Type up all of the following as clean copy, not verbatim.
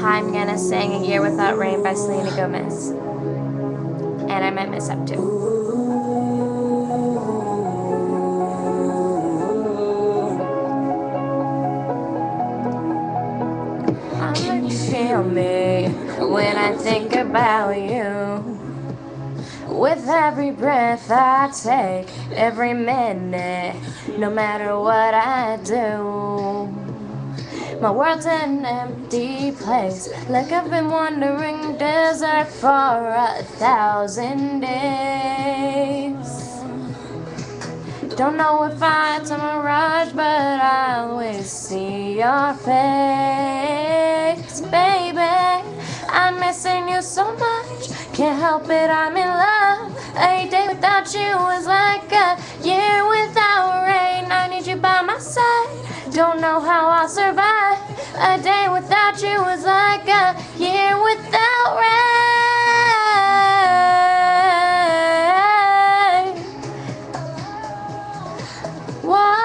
I'm gonna sing A Year Without Rain by Selena Gomez. And I might mess up too. How you feel me when I think about you? With every breath I take, every minute, no matter what I do. My world's an empty place, like I've been wandering desert for 1,000 days. Don't know if it's a mirage, but I always see your face, baby. I'm missing you so much, can't help it, I'm in love. A day without you is like a year without rain. I need you by my side, don't know how I'll survive. A day without you is like a year without rain. Whoa.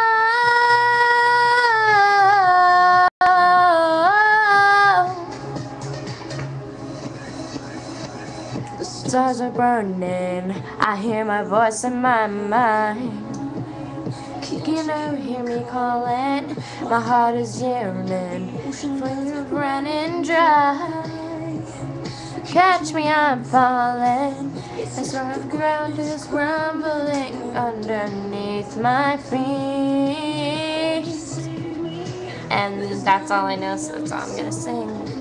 The stars are burning, I hear my voice in my mind. You can never hear me calling, my heart is yearning, flames are running dry. Catch me, I'm falling, this rough ground is crumbling underneath my feet. And that's all I know, so that's all I'm gonna sing.